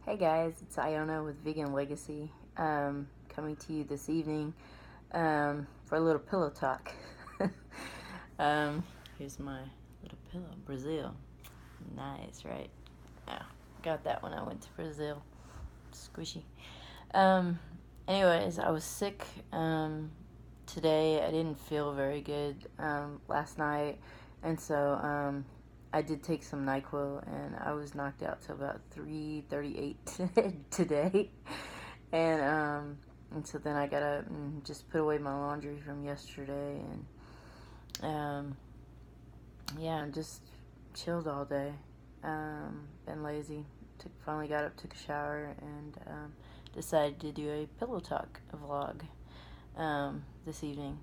Hey guys, it's Iona with Vegan Legacy, coming to you this evening for a little pillow talk. um, Here's my little pillow, Brazil. Nice, right? Oh, got that when I went to Brazil. Squishy. Um, Anyways, I was sick today. I didn't feel very good last night, and so I did take some NyQuil, and I was knocked out till about 3:38 today, and so then I got up and just put away my laundry from yesterday, and yeah, just chilled all day. Been lazy. Finally got up, took a shower, and decided to do a pillow talk vlog this evening.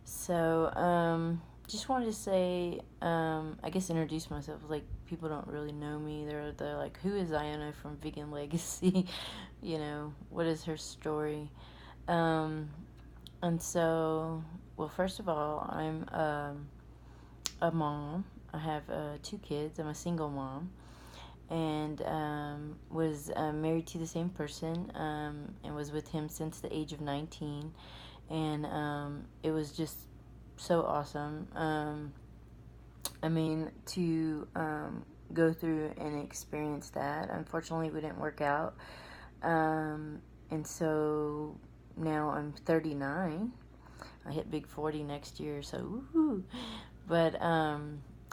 So, just wanted to say, I guess introduce myself. Like, people don't really know me. They're like, who is Iona from Vegan Legacy? What is her story? And so, well, first of all, I'm a mom. I have 2 kids. I'm a single mom. And was married to the same person and was with him since the age of 19. And it was just so awesome. To go through and experience that. Unfortunately, we didn't work out. And so now I'm 39. I hit big 40 next year, so woohoo. But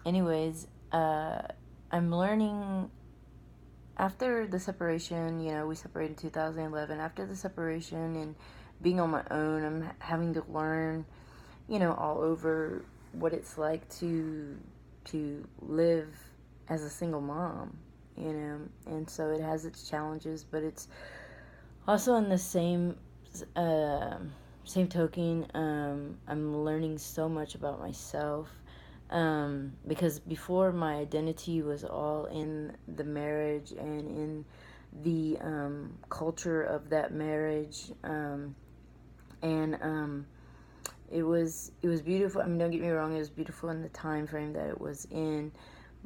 anyways, I'm learning after the separation. We separated in 2011. After the separation and being on my own, I'm having to learn, all over what it's like to live as a single mom, and so it has its challenges, but it's also in the same token, I'm learning so much about myself, because before my identity was all in the marriage and in the culture of that marriage, and it was beautiful. I mean, don't get me wrong, it was beautiful in the time frame that it was in,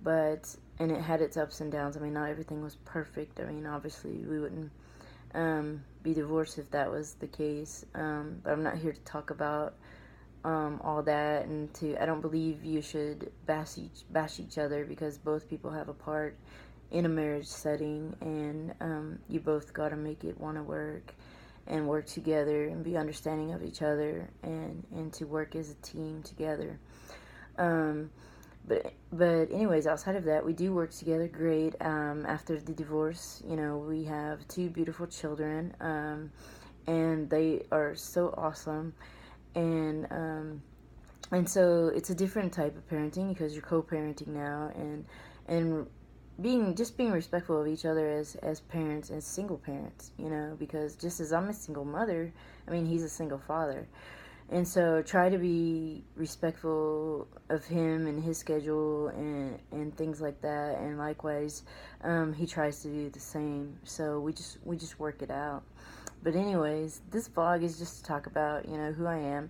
and it had its ups and downs. I mean, not everything was perfect. I mean, obviously we wouldn't be divorced if that was the case. But I'm not here to talk about all that, and I don't believe you should bash each other, because both people have a part in a marriage setting, and you both got to make it want to work and work together and be understanding of each other, and to work as a team together. But anyways, outside of that, we do work together great. After the divorce, we have 2 beautiful children, and they are so awesome. And so it's a different type of parenting, because you're co-parenting now, and being respectful of each other as parents, as single parents, because just as I'm a single mother, I mean, he's a single father. And so try to be respectful of him and his schedule, and things like that. And likewise, he tries to do the same. So we just work it out. But anyways, this vlog is just to talk about, who I am.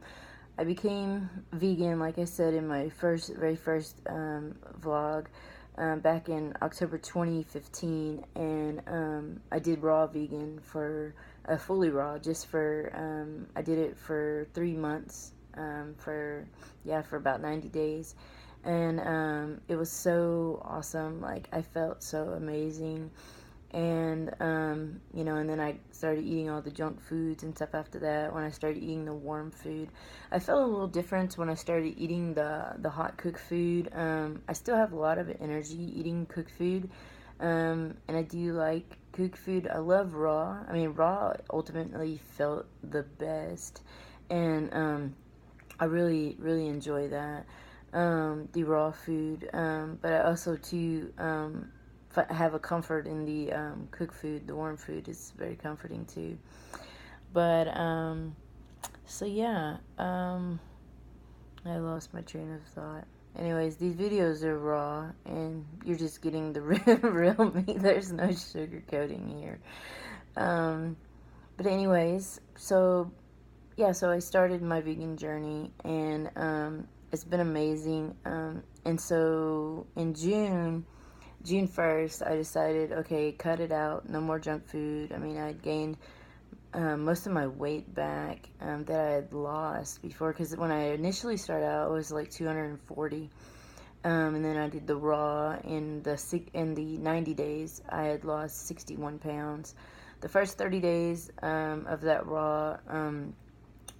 I became vegan, like I said, in my very first vlog, back in October 2015, and I did raw vegan for fully raw, just for I did it for 3 months, for about 90 days, and it was so awesome. Like, I felt so amazing. And and then I started eating all the junk foods and stuff after that. When I started eating the warm food, I felt a little different when I started eating the hot cooked food. I still have a lot of energy eating cooked food, and I do like cooked food. I love raw. I mean, raw ultimately felt the best, and I really enjoy that, the raw food. But I also too have a comfort in the cooked food. The warm food is very comforting too. But so yeah, I lost my train of thought. Anyways, these videos are raw, and you're just getting the real me. There's no sugarcoating here. But anyways, so yeah, so I started my vegan journey, and it's been amazing. And so in June, June 1st, I decided, okay, cut it out, no more junk food. I mean, I'd gained most of my weight back that I had lost before, because when I initially started out, it was like 240. And then I did the raw in the 90 days. I had lost 61 pounds. The first 30 days of that raw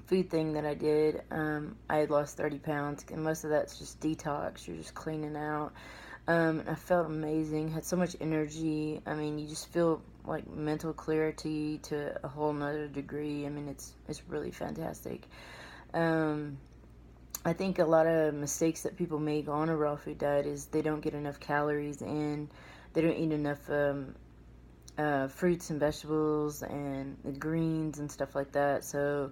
food thing that I did, I had lost 30 pounds, and most of that's just detox. You're just cleaning out. I felt amazing, had so much energy. I mean, you just feel like mental clarity to a whole nother degree. I mean, it's really fantastic. I think a lot of mistakes that people make on a raw food diet is they don't get enough calories in, they don't eat enough fruits and vegetables and the greens and stuff like that, so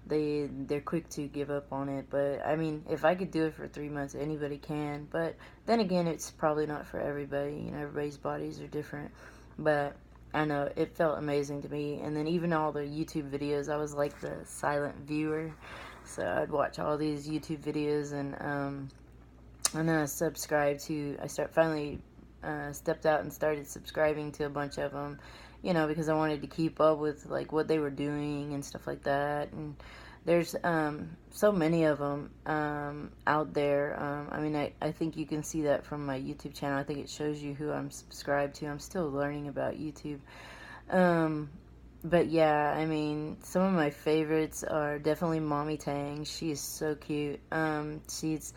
they're quick to give up on it. But I mean, if I could do it for 3 months, anybody can. But then again, it's probably not for everybody. You know, everybody's bodies are different. But I know it felt amazing to me. And then even all the YouTube videos, I was like the silent viewer. So I'd watch all these YouTube videos, and then I finally stepped out and started subscribing to a bunch of them, you know, because I wanted to keep up with like what they were doing and stuff like that. And there's so many of them out there. I mean, I think you can see that from my YouTube channel. I think it shows you who I'm subscribed to. I'm still learning about YouTube. But yeah, I mean, some of my favorites are definitely Mommy Tang. She is so cute. She's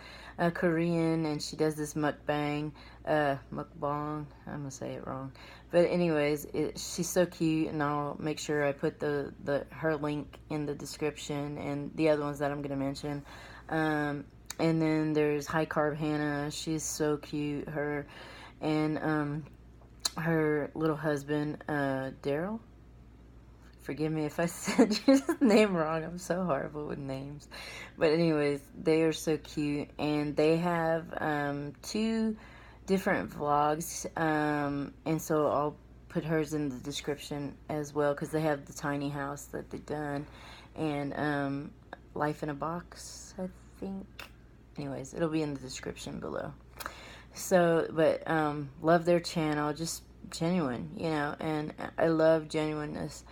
Korean, and she does this mukbang, mukbang. I'm gonna say it wrong, but anyways, she's so cute, and I'll make sure I put her link in the description, and the other ones that I'm gonna mention. And then there's High Carb Hannah. She's so cute. Her and her little husband, Daryl. Forgive me if I said his name wrong. I'm so horrible with names. But anyways, they are so cute. And they have 2 different vlogs. And so I'll put hers in the description as well, because they have the tiny house that they've done. And Life in a Box, I think. Anyways, it'll be in the description below. So, but love their channel. Just genuine, you know. And I love genuineness.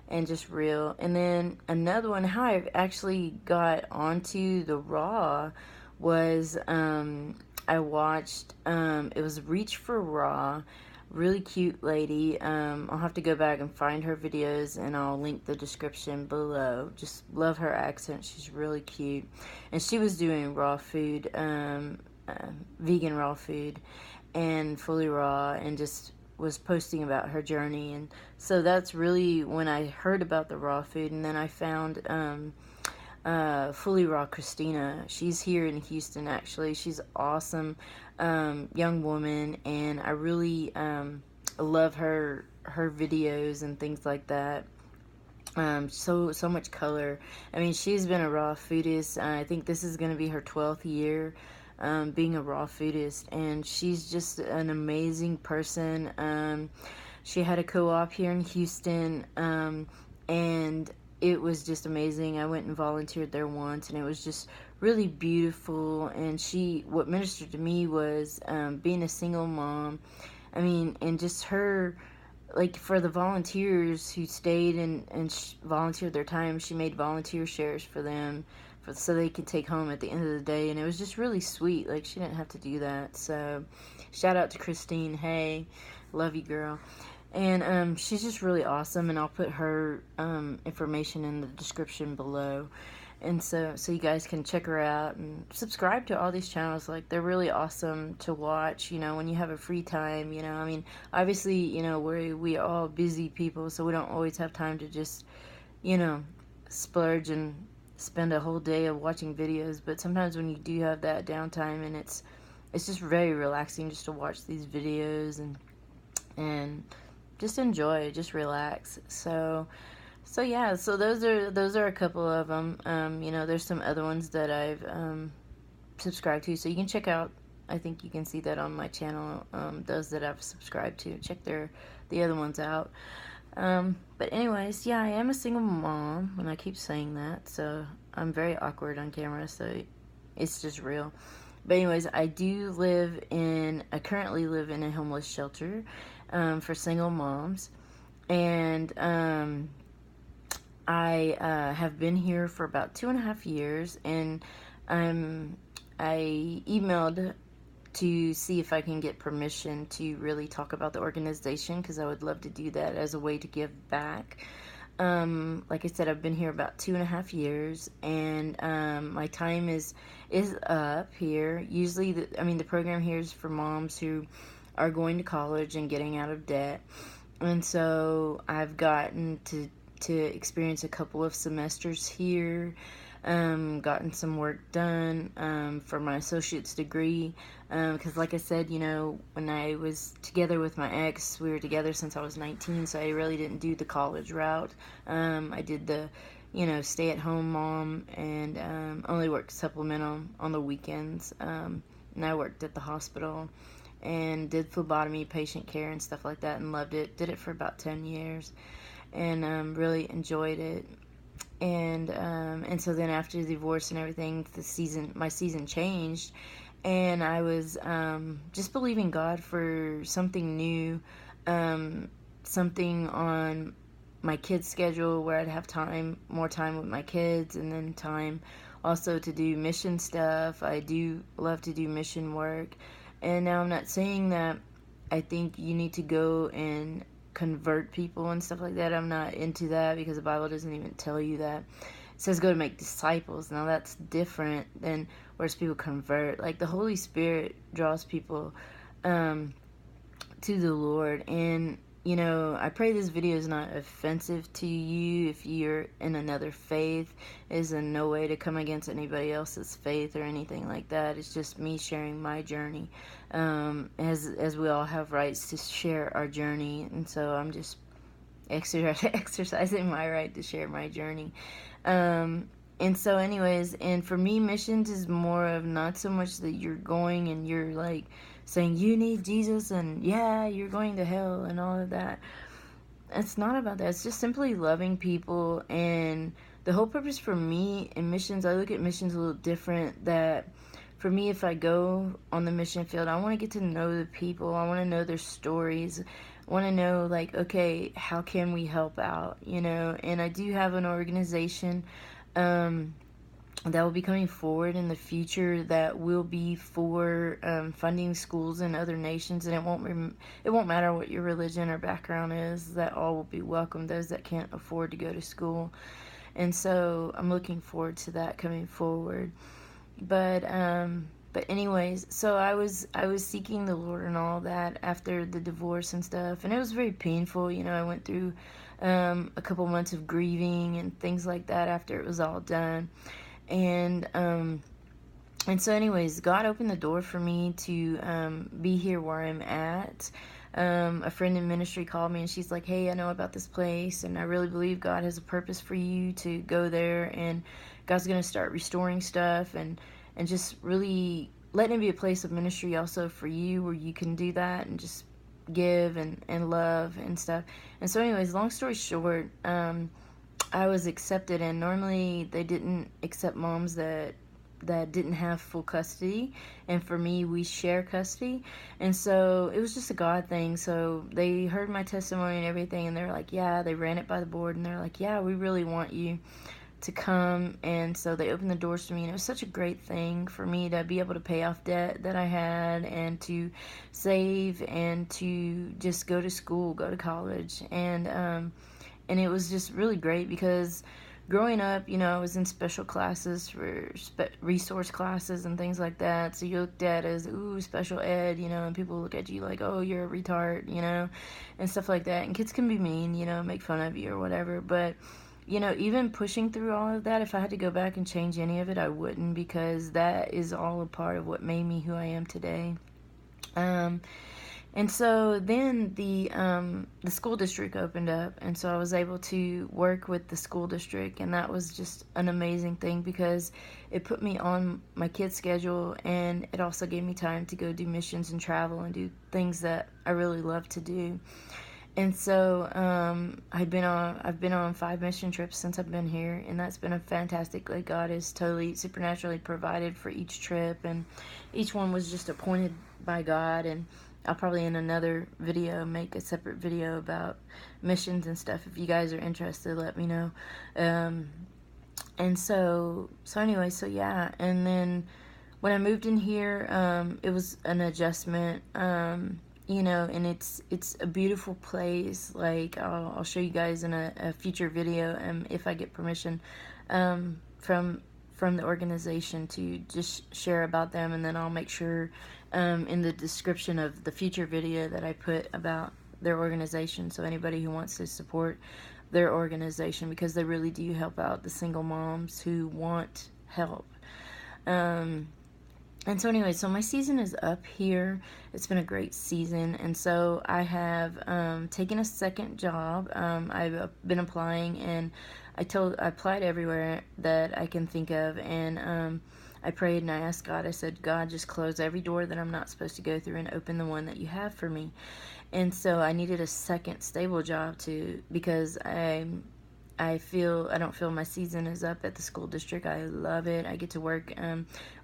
And just real. And then another one, how I actually got onto the raw was I watched it was Reach for Raw, really cute lady. I'll have to go back and find her videos, and I'll link the description below. Just love her accent. She's really cute. And she was doing raw food, vegan raw food, and fully raw, and just was posting about her journey. And so that's really when I heard about the raw food. And then I found fully Raw Kristina. She's here in Houston, actually. She's awesome, young woman, and I really love her videos and things like that. So much color. I mean, she's been a raw foodist. I think this is going to be her 12th year being a raw foodist, and she's just an amazing person. She had a co-op here in Houston, and it was just amazing. I went and volunteered there once, and it was just really beautiful. And what ministered to me was being a single mom. I mean, and just her, like, for the volunteers who stayed and volunteered their time, she made volunteer shares for them, so they could take home at the end of the day. And it was just really sweet. Like, she didn't have to do that. So shout out to Christine. Hey, love you, girl. And she's just really awesome, and I'll put her information in the description below. And so you guys can check her out and subscribe to all these channels. Like, they're really awesome to watch, you know, when you have a free time, you know. I mean, obviously, you know, we are all busy people, so we don't always have time to just, you know, splurge and spend a whole day of watching videos. But sometimes when you do have that downtime, and it's just very relaxing just to watch these videos and just enjoy, just relax. So yeah, so those are a couple of them. You know, there's some other ones that I've subscribed to, so you can check out. I think you can see that on my channel. Those that I've subscribed to, check the other ones out. But anyways, yeah, I am a single mom, and I keep saying that, so I'm very awkward on camera, so it's just real. But anyways, I currently live in a homeless shelter for single moms. And I have been here for about 2.5 years, and I emailed to see if I can get permission to really talk about the organization, because I would love to do that as a way to give back. Like I said, I've been here about 2.5 years, and my time is up here. Usually, the program here is for moms who are going to college and getting out of debt, and so I've gotten to experience a couple of semesters here, gotten some work done for my associate's degree, because like I said, when I was together with my ex, we were together since I was 19, so I really didn't do the college route. I did the stay-at-home mom, and only worked supplemental on the weekends, and I worked at the hospital and did phlebotomy, patient care, and stuff like that, and loved it. Did it for about 10 years, and really enjoyed it. And so then after the divorce and everything, my season changed, and I was just believing God for something new, something on my kids' schedule where I'd have more time with my kids, and then time also to do mission stuff. I do love to do mission work, and now I'm not saying that I think you need to go and convert people and stuff like that. I'm not into that, because the Bible doesn't even tell you that. It says go to make disciples. Now that's different than whereas people convert. Like, the Holy Spirit draws people to the Lord. And I pray this video is not offensive to you if you're in another faith. It is in no way to come against anybody else's faith or anything like that. It's just me sharing my journey, as we all have rights to share our journey, and so I'm just exercising my right to share my journey. And so anyways, and for me, missions is more of not so much that you're going and you're like saying you need Jesus and yeah, you're going to hell and all of that. It's not about that. It's just simply loving people. And the whole purpose for me in missions, I look at missions a little different. That for me, if I go on the mission field, I want to get to know the people. I want to know their stories. I want to know, like, okay, how can we help out, And I do have an organization that will be coming forward in the future that will be for funding schools in other nations, and it won't matter what your religion or background is. That all will be welcome, those that can't afford to go to school. And so I'm looking forward to that coming forward. But anyways, so I was seeking the Lord and all that after the divorce and stuff, and it was very painful. I went through a couple months of grieving and things like that after it was all done. And so anyways, God opened the door for me to be here where I'm at. A friend in ministry called me, and she's like, hey, I know about this place, and I really believe God has a purpose for you to go there, and God's going to start restoring stuff, and just really letting it be a place of ministry also for you, where you can do that and just give and love and stuff. And so anyways, long story short, I was accepted, and normally they didn't accept moms that didn't have full custody, and for me, we share custody. And so it was just a God thing. So they heard my testimony and everything, and they're like, yeah, they ran it by the board, and they're like, yeah, we really want you to come. And so they opened the doors to me, and it was such a great thing for me to be able to pay off debt that I had, and to save, and to just go to school, go to college. And it was just really great, because growing up, I was in special classes for resource classes and things like that. So you looked at as, ooh, special ed, and people look at you like, oh, you're a retard, and stuff like that. And kids can be mean, make fun of you or whatever. But, even pushing through all of that, if I had to go back and change any of it, I wouldn't, because that is all a part of what made me who I am today. And so then the school district opened up, and so I was able to work with the school district, and that was just an amazing thing, because it put me on my kids' schedule, and it also gave me time to go do missions and travel and do things that I really love to do. And so I've been on 5 mission trips since I've been here, and that's been a fantastic. Like, God has totally supernaturally provided for each trip, and each one was just appointed by God. And I'll probably in another video make a separate video about missions and stuff. If you guys are interested, let me know. And so anyway, so yeah. And then when I moved in here, it was an adjustment. You know, and it's a beautiful place. Like, I'll show you guys in a future video, if I get permission from the organization to just share about them, and then I'll make sure in the description of the future video that I put about their organization, so anybody who wants to support their organization, because they really do help out the single moms who want help. And so anyway, so my season is up here. It's been a great season. And so I have taken a second job. I've been applying, and I applied everywhere that I can think of. And I prayed and I asked God, I said, God, just close every door that I'm not supposed to go through and open the one that you have for me. And so I needed a second stable job too, because I don't feel my season is up at the school district. I love it. I get to work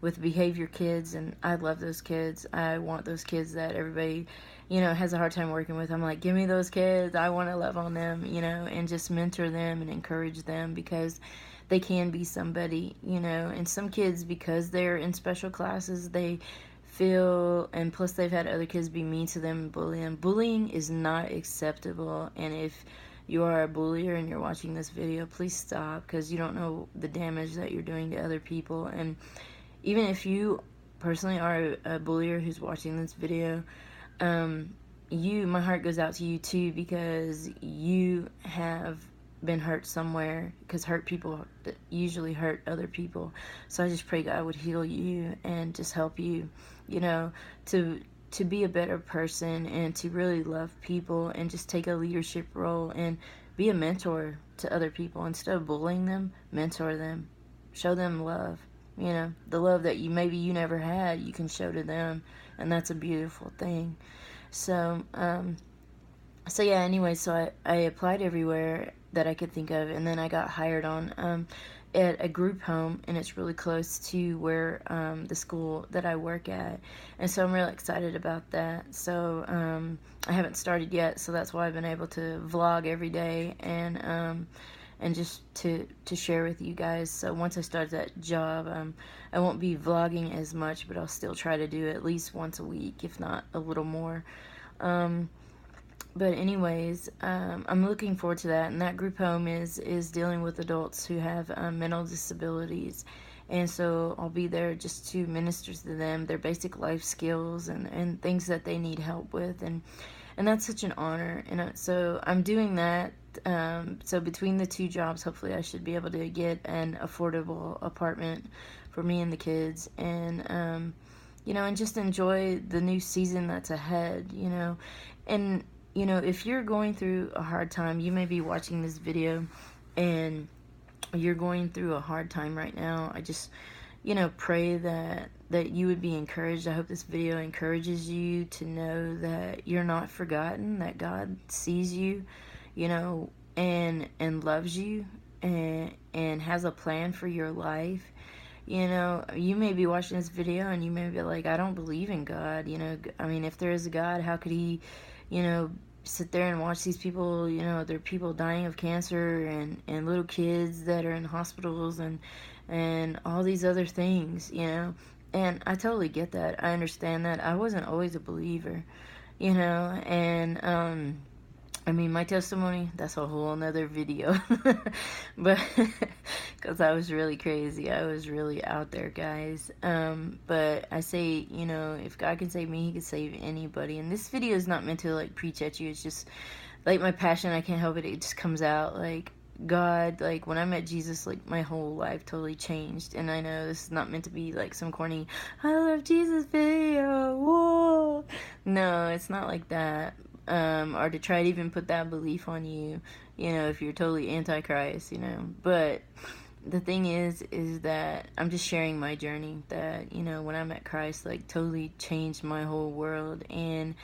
with behavior kids, and I love those kids. I want those kids that everybody, you know, has a hard time working with. I'm like, give me those kids. I want to love on them, you know, and just mentor them and encourage them, because they can be somebody, you know. And some kids, because they're in special classes, they feel, and plus they've had other kids be mean to them and bully them. Bullying is not acceptable, and if you are a bullier and you're watching this video, please stop, because you don't know the damage that you're doing to other people. And even if you personally are a bullier who's watching this video, my heart goes out to you too, because you have been hurt somewhere, because hurt people usually hurt other people. So I just pray God would heal you and just help you, you know, to be a better person, and to really love people, and just take a leadership role and be a mentor to other people. Instead of bullying them, mentor them, show them love. You know, the love that you never had, you can show to them, and that's a beautiful thing. So yeah, anyway, so I applied everywhere that I could think of, and then I got hired on at a group home, and it's really close to where the school that I work at, and so I'm really excited about that. So I haven't started yet, so that's why I've been able to vlog every day, and just to share with you guys. So once I start that job, I won't be vlogging as much, but I'll still try to do at least once a week, if not a little more. But anyways, I'm looking forward to that. And that group home is dealing with adults who have mental disabilities. And so I'll be there just to minister to them, their basic life skills and things that they need help with. And that's such an honor. And so I'm doing that. So between the two jobs, hopefully I should be able to get an affordable apartment for me and the kids. And, you know, and just enjoy the new season that's ahead, you know. And you know, if you're going through a hard time, you may be watching this video and you're going through a hard time right now. I just, you know, pray that you would be encouraged. I hope this video encourages you to know that you're not forgotten, that God sees you, you know, and loves you, and has a plan for your life. You know, you may be watching this video and you may be like, I don't believe in God. You know, I mean, if there is a God, how could he, you know, sit there and watch these people, you know, there are people dying of cancer, and little kids that are in hospitals, and all these other things, you know. And I totally get that. I understand that. I wasn't always a believer, you know, and I mean, my testimony, that's a whole nother video. But because I was really crazy, I was really out there, guys. But I say, you know, if God can save me, he can save anybody. And this video is not meant to like preach at you. It's just like my passion. I can't help it. It just comes out. Like, God, like when I met Jesus, like my whole life totally changed. And I know this is not meant to be like some corny I love Jesus video, whoa. No, it's not like that. Or to try to even put that belief on you, you know, if you're totally anti-Christ, you know. But the thing is that I'm just sharing my journey, that, you know, when I met Christ, like, totally changed my whole world. And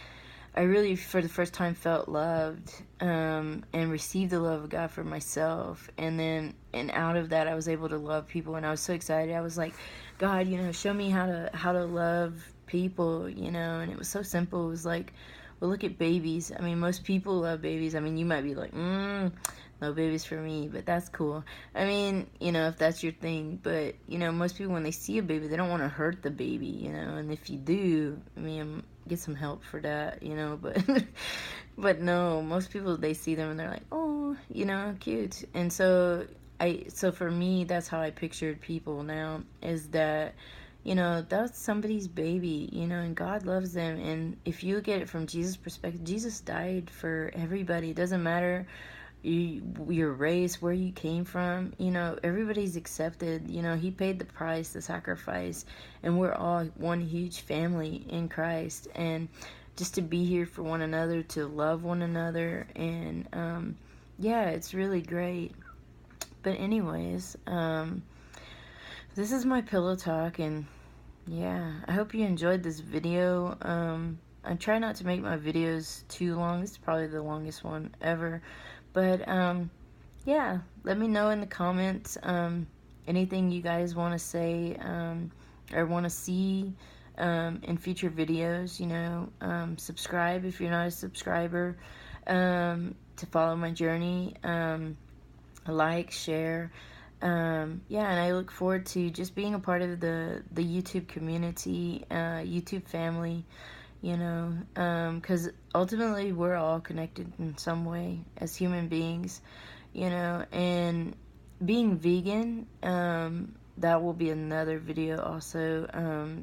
I really, for the first time, felt loved, and received the love of God for myself. And then, and out of that, I was able to love people, and I was so excited. I was like, God, show me how to love people, and it was so simple. It was like, well, look at babies. I mean, most people love babies. I mean, you might be like, no babies for me, but that's cool. I mean, if that's your thing, but, most people, when they see a baby, they don't want to hurt the baby, and if you do, I mean, get some help for that, but, but no, most people, they see them and they're like, oh, cute. And so, so for me, that's how I pictured people now, is that, that's somebody's baby, and God loves them. And if you get it from Jesus' perspective, Jesus died for everybody. It doesn't matter your race, where you came from, everybody's accepted. He paid the price, the sacrifice, and we're all one huge family in Christ. And just to be here for one another, to love one another, and yeah, it's really great. But anyways, this is my pillow talk, and yeah, I hope you enjoyed this video. I try not to make my videos too long. This is probably the longest one ever. But yeah, let me know in the comments anything you guys want to say, or want to see in future videos. Subscribe if you're not a subscriber, to follow my journey. Like, share. Yeah, and I look forward to just being a part of the YouTube community, YouTube family, because ultimately we're all connected in some way as human beings, and being vegan, that will be another video also,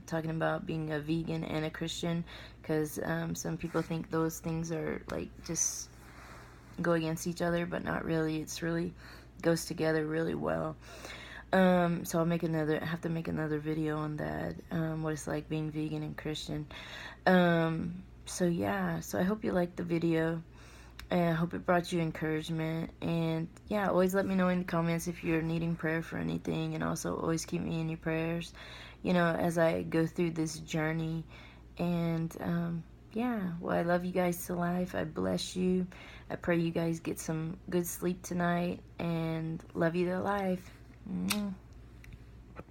talking about being a vegan and a Christian, because some people think those things are like just go against each other, but not really. It's really goes together really well. So I'll have to make another video on that, what it's like being vegan and Christian. So yeah, so I hope you liked the video, and I hope it brought you encouragement. And yeah, always let me know in the comments if you're needing prayer for anything, and also always keep me in your prayers, as I go through this journey. And yeah, well, I love you guys to life. I bless you. I pray you guys get some good sleep tonight, and love you to life.